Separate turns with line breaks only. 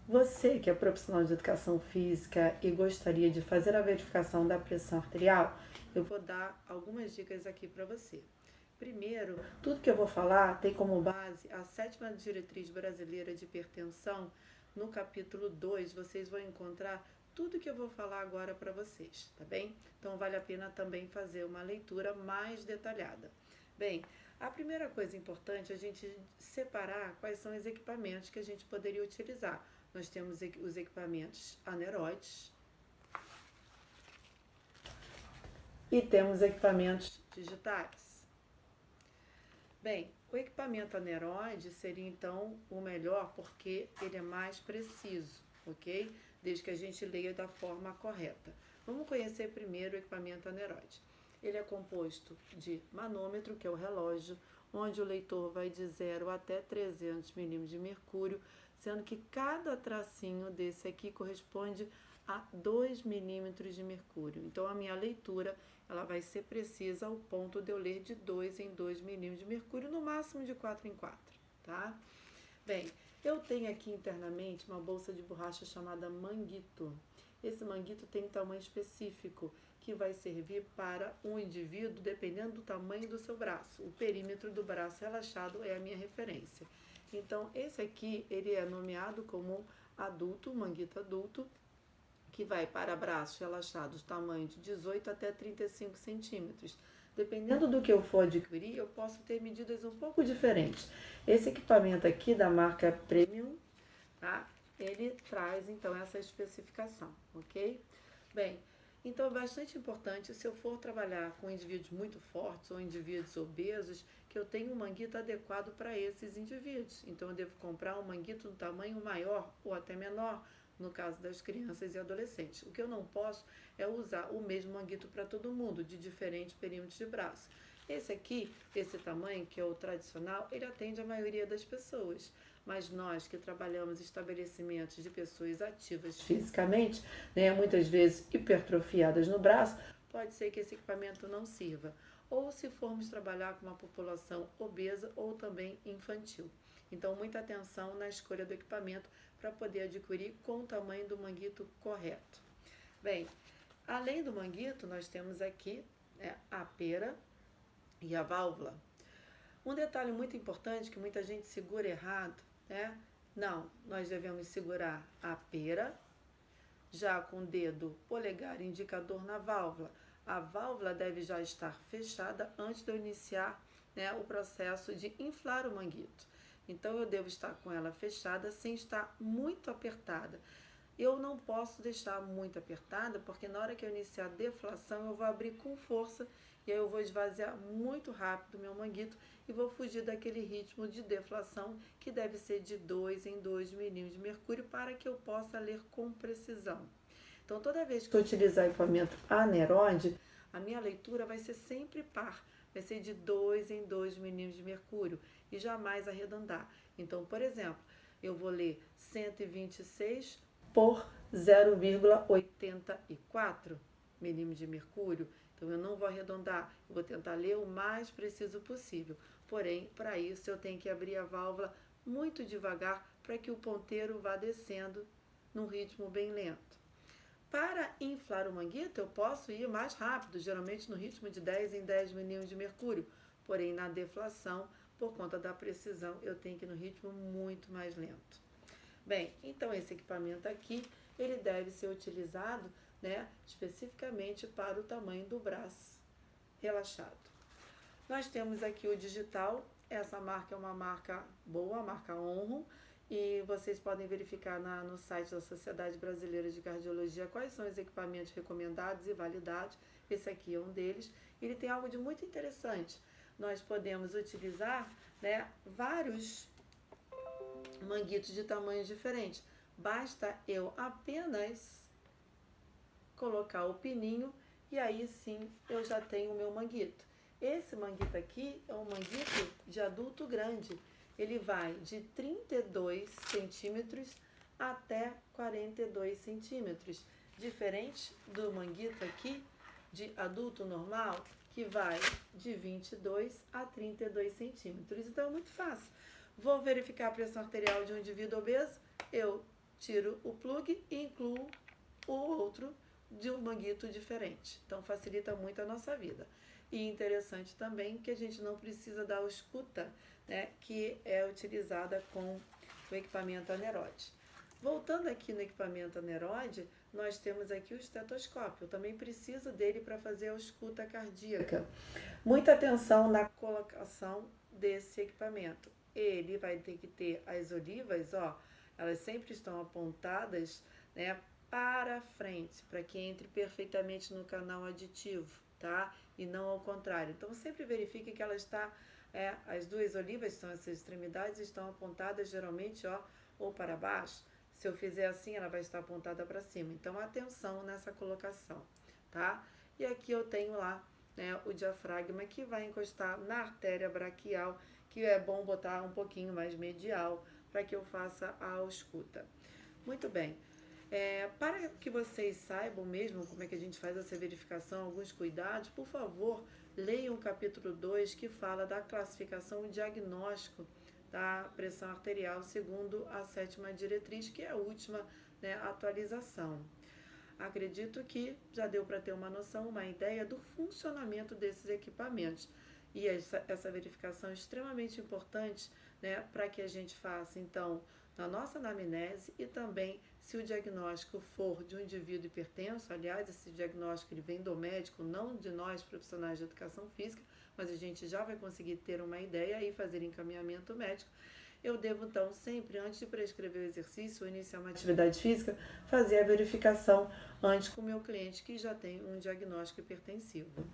Você que é profissional de educação física e gostaria de fazer a verificação da pressão arterial, eu vou dar algumas dicas aqui para você. Primeiro, tudo que eu vou falar tem como base a 7ª Diretriz Brasileira de Hipertensão. No capítulo 2, vocês vão encontrar tudo que eu vou falar agora para vocês, tá bem? Então vale a pena também fazer uma leitura mais detalhada. Bem, a primeira coisa importante é a gente separar quais são os equipamentos que a gente poderia utilizar. Nós temos os equipamentos aneroides e temos equipamentos digitais. Bem, o equipamento aneroide seria então o melhor porque ele é mais preciso, ok? Desde que a gente leia da forma correta. Vamos conhecer primeiro o equipamento aneroide. Ele é composto de manômetro, que é o relógio, onde o leitor vai de 0 até 300 milímetros de mercúrio, sendo que cada tracinho desse aqui corresponde a 2 milímetros de mercúrio. Então, a minha leitura ela vai ser precisa ao ponto de eu ler de 2 em 2 milímetros de mercúrio, no máximo de 4 em 4, tá? Bem, eu tenho aqui internamente uma bolsa de borracha chamada manguito. Esse manguito tem um tamanho específico que vai servir para um indivíduo dependendo do tamanho do seu braço. O perímetro do braço relaxado é a minha referência. Então, esse aqui, ele é nomeado como adulto, manguito adulto, que vai para braços relaxados tamanho de 18 até 35 centímetros. Dependendo do que eu for adquirir, eu posso ter medidas um pouco diferentes. Esse equipamento aqui da marca Premium, tá? Ele traz então essa especificação, ok? Bem, então é bastante importante, se eu for trabalhar com indivíduos muito fortes ou indivíduos obesos, que eu tenha um manguito adequado para esses indivíduos. Então eu devo comprar um manguito do tamanho maior ou até menor, no caso das crianças e adolescentes. O que eu não posso é usar o mesmo manguito para todo mundo, de diferentes perímetros de braço. Esse aqui, esse tamanho, que é o tradicional, ele atende a maioria das pessoas. Mas nós que trabalhamos em estabelecimentos de pessoas ativas fisicamente, né, muitas vezes hipertrofiadas no braço, pode ser que esse equipamento não sirva. Ou se formos trabalhar com uma população obesa ou também infantil. Então, muita atenção na escolha do equipamento para poder adquirir com o tamanho do manguito correto. Bem, além do manguito, nós temos aqui a pera e a válvula. Um detalhe muito importante que muita gente segura errado, né? Não, nós devemos segurar a pera, já com o dedo polegar e indicador na válvula. A válvula deve já estar fechada antes de eu iniciar, né, o processo de inflar o manguito. Então, eu devo estar com ela fechada sem estar muito apertada. Eu não posso deixar muito apertada, porque na hora que eu iniciar a deflação, eu vou abrir com força e aí eu vou esvaziar muito rápido o meu manguito e vou fugir daquele ritmo de deflação que deve ser de 2 em 2 milímetros de mercúrio para que eu possa ler com precisão. Então, toda vez que eu utilizar equipamento aneroide, a minha leitura vai ser sempre par, vai ser de 2 em 2 milímetros de mercúrio e jamais arredondar. Então, por exemplo, eu vou ler 126 por 0,84 milímetros de mercúrio. Então, eu não vou arredondar, eu vou tentar ler o mais preciso possível. Porém, para isso, eu tenho que abrir a válvula muito devagar para que o ponteiro vá descendo num ritmo bem lento. Para inflar o manguito, eu posso ir mais rápido, geralmente no ritmo de 10 em 10 milímetros de mercúrio. Porém, na deflação, por conta da precisão, eu tenho que ir no ritmo muito mais lento. Bem, então esse equipamento aqui, ele deve ser utilizado, né, especificamente para o tamanho do braço relaxado. Nós temos aqui o digital, essa marca é uma marca boa, a marca Onro, e vocês podem verificar no site da Sociedade Brasileira de Cardiologia quais são os equipamentos recomendados e validados. Esse aqui é um deles. Ele tem algo de muito interessante. Nós podemos utilizar, né, vários manguitos de tamanhos diferentes. Basta eu apenas colocar o pininho e aí sim eu já tenho o meu manguito. Esse manguito aqui é um manguito de adulto grande. Ele vai de 32 centímetros até 42 centímetros. Diferente do manguito aqui de adulto normal, que vai de 22 a 32 centímetros. Então é muito fácil. Vou verificar a pressão arterial de um indivíduo obeso, eu tiro o plug e incluo o outro de um manguito diferente. Então facilita muito a nossa vida. E interessante também que a gente não precisa da escuta, né, que é utilizada com o equipamento aneroide. Voltando aqui no equipamento aneroide, nós temos aqui o estetoscópio. Eu também preciso dele para fazer a escuta cardíaca. Muita atenção na colocação desse equipamento. Ele vai ter que ter as olivas, ó, elas sempre estão apontadas, né, para frente, para que entre perfeitamente no canal aditivo, tá? E não ao contrário. Então sempre verifique que ela está, as duas olivas, são essas extremidades, estão apontadas geralmente, ó, ou para baixo. Se eu fizer assim, ela vai estar apontada para cima. Então atenção nessa colocação, tá? E aqui eu tenho lá, né, o diafragma que vai encostar na artéria braquial, que é bom botar um pouquinho mais medial para que eu faça a ausculta. Muito bem. Para que vocês saibam mesmo como é que a gente faz essa verificação, alguns cuidados, por favor, leiam o capítulo 2 que fala da classificação e diagnóstico da pressão arterial segundo a 7ª diretriz, que é a última, né, atualização. Acredito que já deu para ter uma noção, uma ideia do funcionamento desses equipamentos. E essa verificação é extremamente importante, né, para que a gente faça, então, na nossa anamnese e também se o diagnóstico for de um indivíduo hipertenso. Aliás, esse diagnóstico ele vem do médico, não de nós profissionais de educação física, mas a gente já vai conseguir ter uma ideia e fazer encaminhamento médico. Eu devo, então, sempre, antes de prescrever o exercício ou iniciar uma atividade física, fazer a verificação antes com o meu cliente que já tem um diagnóstico hipertensivo.